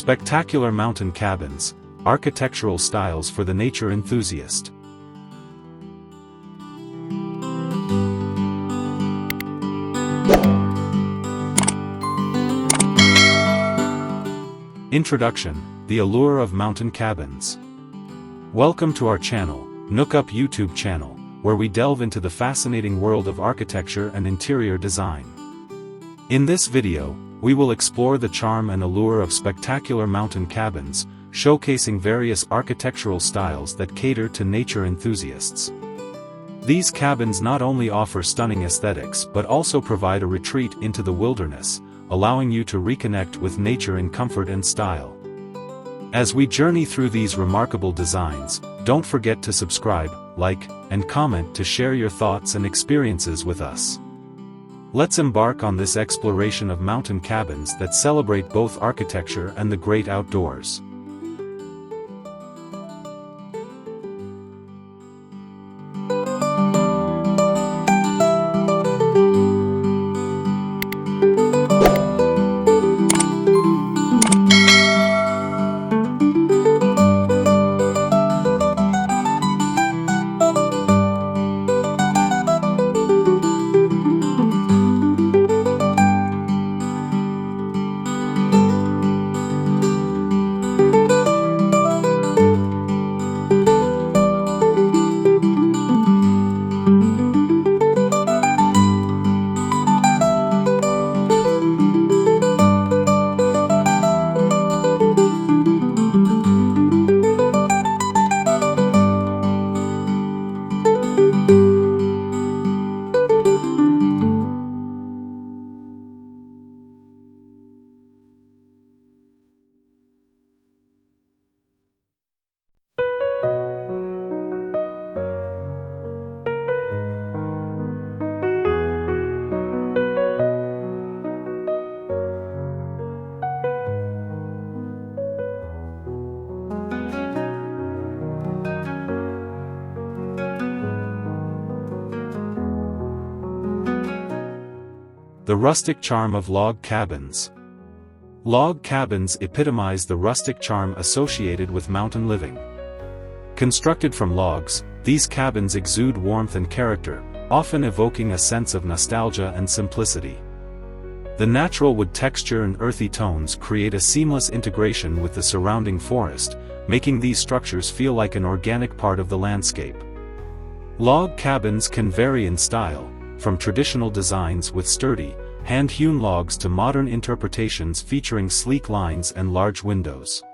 Spectacular mountain cabins, architectural styles for the nature enthusiast. Introduction: The allure of mountain cabins. Welcome to our channel, Nook Up YouTube channel, where we delve into the fascinating world of architecture and interior design. In this video, we will explore the charm and allure of spectacular mountain cabins, showcasing various architectural styles that cater to nature enthusiasts. These cabins not only offer stunning aesthetics but also provide a retreat into the wilderness, allowing you to reconnect with nature in comfort and style. As we journey through these remarkable designs, don't forget to subscribe, like, and comment to share your thoughts and experiences with us. Let's embark on this exploration of mountain cabins that celebrate both architecture and the great outdoors. The rustic charm of log cabins. Log cabins epitomize the rustic charm associated with mountain living. Constructed from logs, these cabins exude warmth and character, often evoking a sense of nostalgia and simplicity. The natural wood texture and earthy tones create a seamless integration with the surrounding forest, making these structures feel like an organic part of the landscape. Log cabins can vary in style, from traditional designs with sturdy, hand-hewn logs to modern interpretations featuring sleek lines and large windows.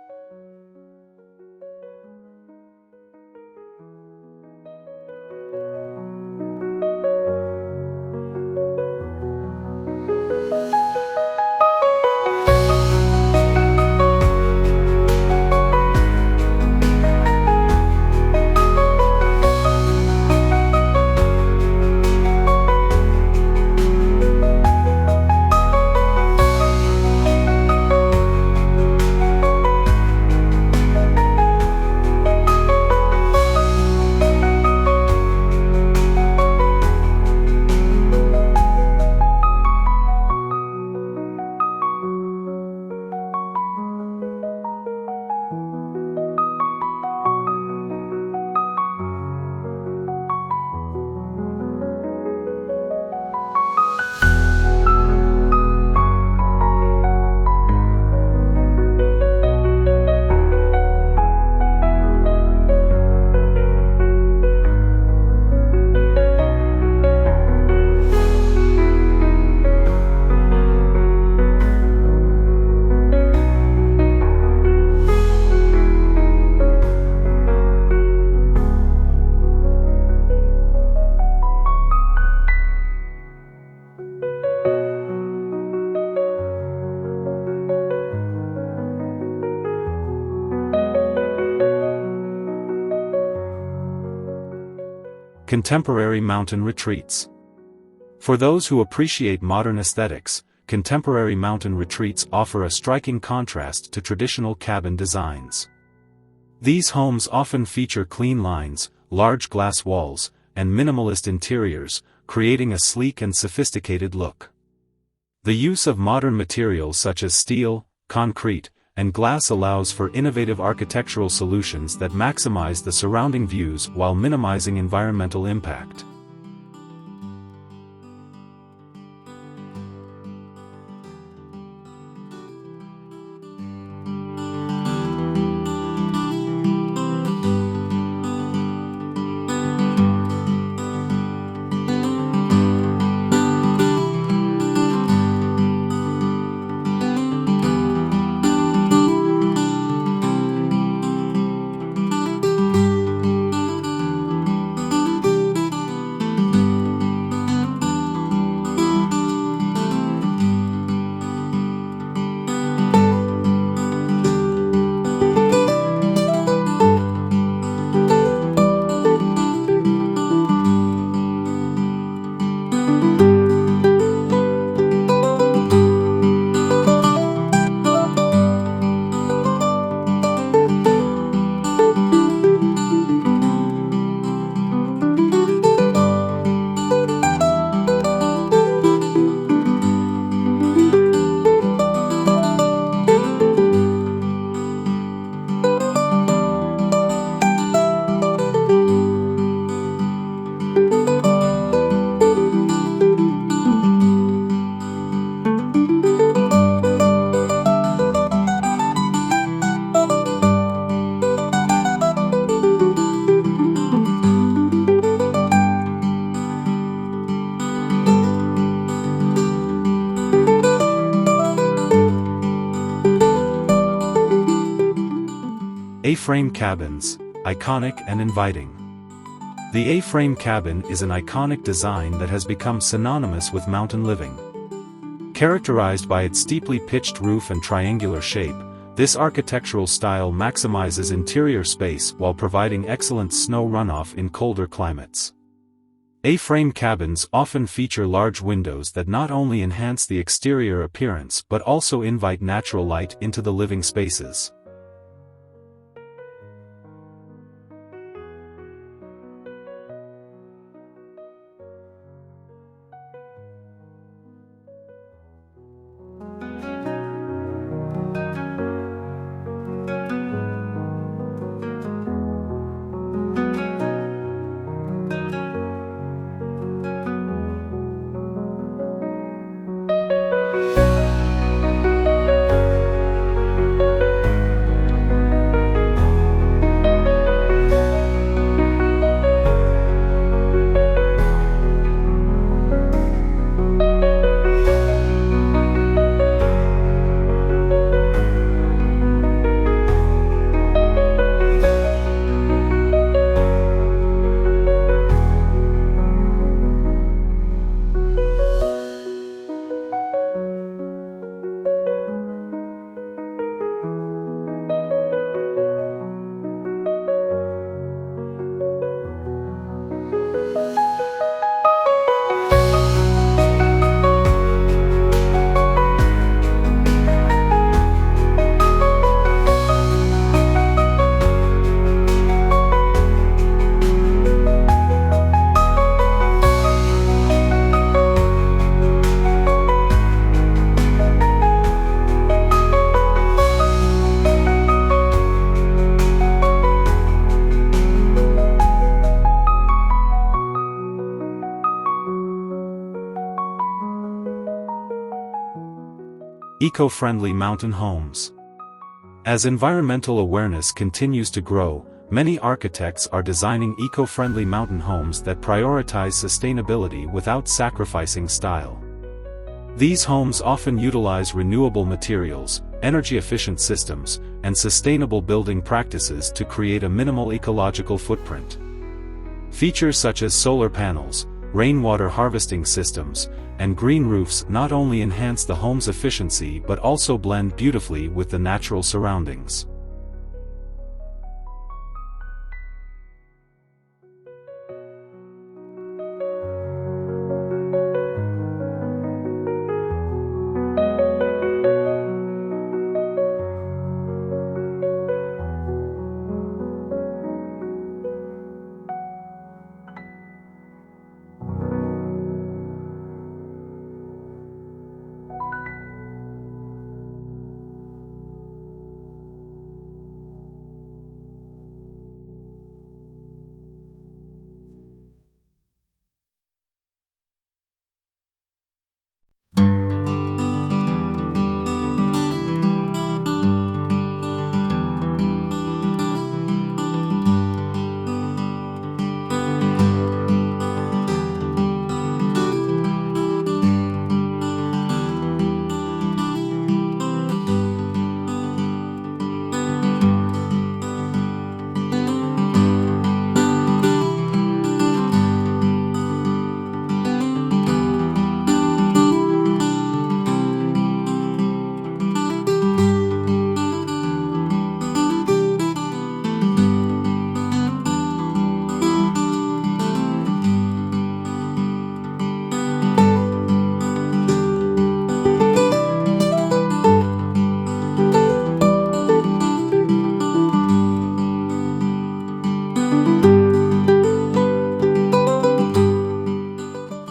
Contemporary mountain retreats. For those who appreciate modern aesthetics, contemporary mountain retreats offer a striking contrast to traditional cabin designs. These homes often feature clean lines, large glass walls, and minimalist interiors, creating a sleek and sophisticated look. The use of modern materials such as steel, concrete, and glass allows for innovative architectural solutions that maximize the surrounding views while minimizing environmental impact. A-frame cabins, iconic and inviting. The A-frame cabin is an iconic design that has become synonymous with mountain living. Characterized by its steeply pitched roof and triangular shape, this architectural style maximizes interior space while providing excellent snow runoff in colder climates. A-frame cabins often feature large windows that not only enhance the exterior appearance but also invite natural light into the living spaces. Eco-friendly mountain homes. As environmental awareness continues to grow, many architects are designing eco-friendly mountain homes that prioritize sustainability without sacrificing style. These homes often utilize renewable materials, energy-efficient systems, and sustainable building practices to create a minimal ecological footprint. Features such as solar panels, rainwater harvesting systems, and green roofs not only enhance the home's efficiency but also blend beautifully with the natural surroundings.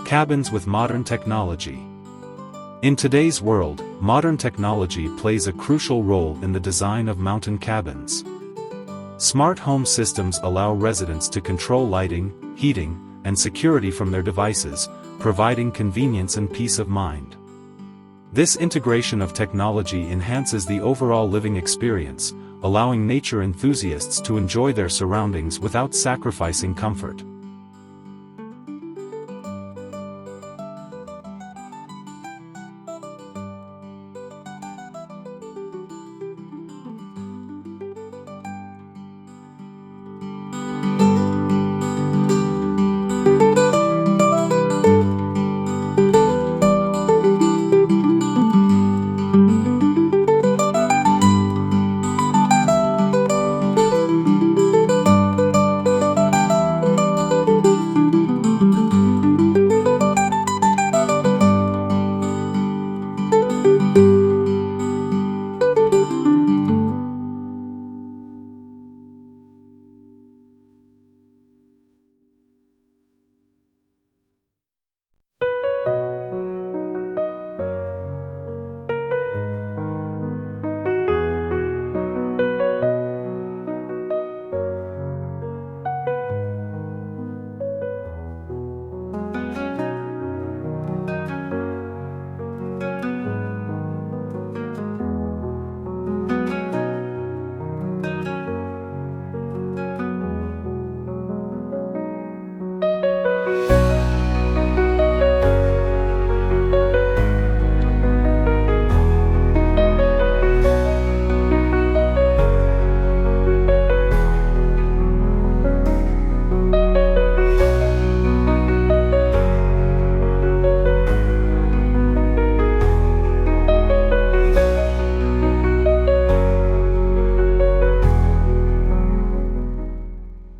Cabins with modern technology. In today's world, modern technology plays a crucial role in the design of mountain cabins. Smart home systems allow residents to control lighting, heating, and security from their devices, providing convenience and peace of mind. This integration of technology enhances the overall living experience, allowing nature enthusiasts to enjoy their surroundings without sacrificing comfort.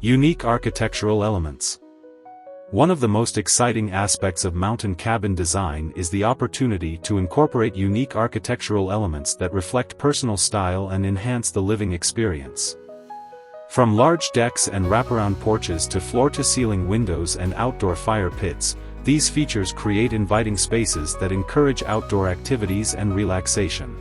Unique architectural elements. One of the most exciting aspects of mountain cabin design is the opportunity to incorporate unique architectural elements that reflect personal style and enhance the living experience. From large decks and wraparound porches to floor-to-ceiling windows and outdoor fire pits, these features create inviting spaces that encourage outdoor activities and relaxation.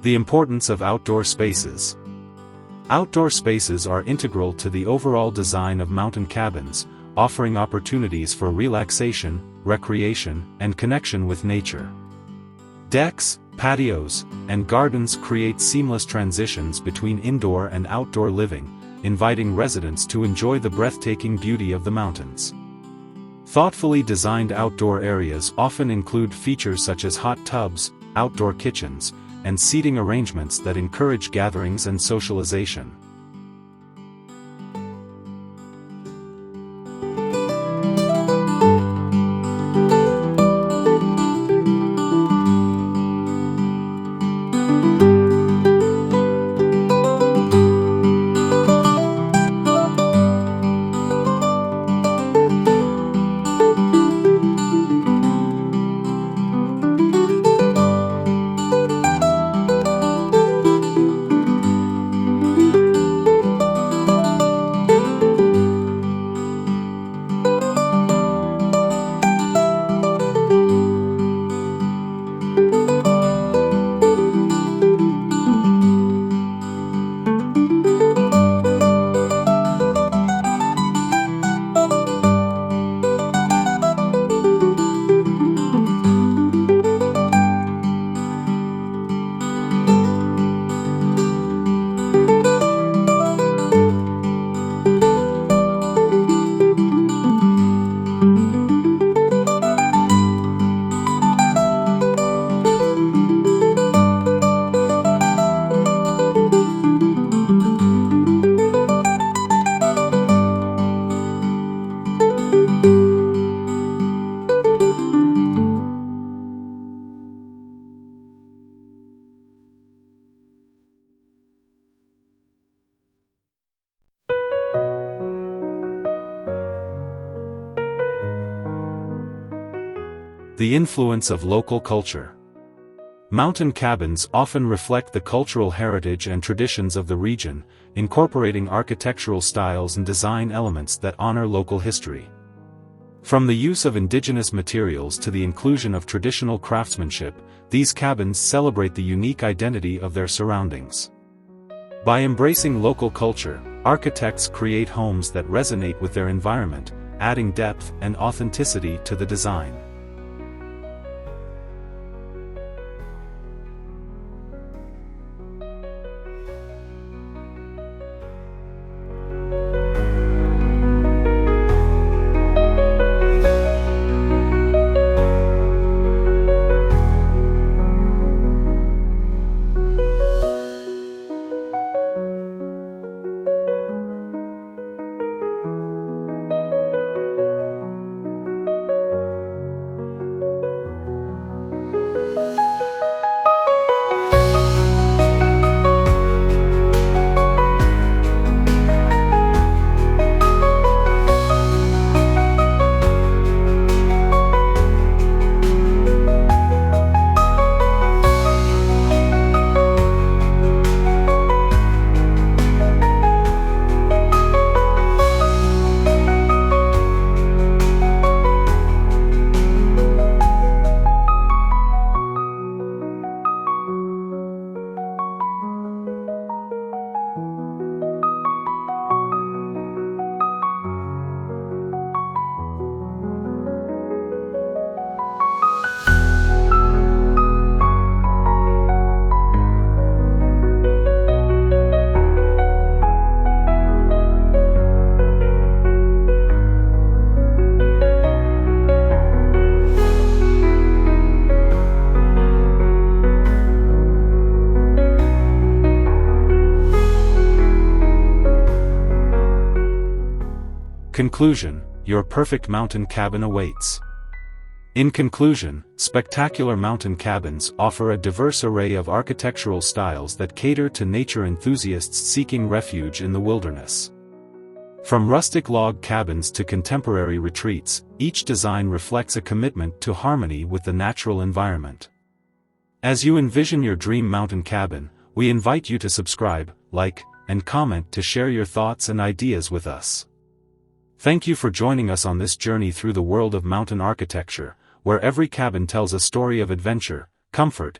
The importance of outdoor spaces. Outdoor spaces are integral to the overall design of mountain cabins, offering opportunities for relaxation, recreation, and connection with nature. Decks, patios, and gardens create seamless transitions between indoor and outdoor living, inviting residents to enjoy the breathtaking beauty of the mountains. Thoughtfully designed outdoor areas often include features such as hot tubs, outdoor kitchens, and seating arrangements that encourage gatherings and socialization. The influence of local culture. Mountain cabins often reflect the cultural heritage and traditions of the region, incorporating architectural styles and design elements that honor local history. From the use of indigenous materials to the inclusion of traditional craftsmanship, these cabins celebrate the unique identity of their surroundings. By embracing local culture, architects create homes that resonate with their environment, adding depth and authenticity to the design. Conclusion: your perfect mountain cabin awaits. In conclusion, spectacular mountain cabins offer a diverse array of architectural styles that cater to nature enthusiasts seeking refuge in the wilderness. From rustic log cabins to contemporary retreats, each design reflects a commitment to harmony with the natural environment. As you envision your dream mountain cabin, we invite you to subscribe, like, and comment to share your thoughts and ideas with us. Thank you for joining us on this journey through the world of mountain architecture, where every cabin tells a story of adventure, comfort,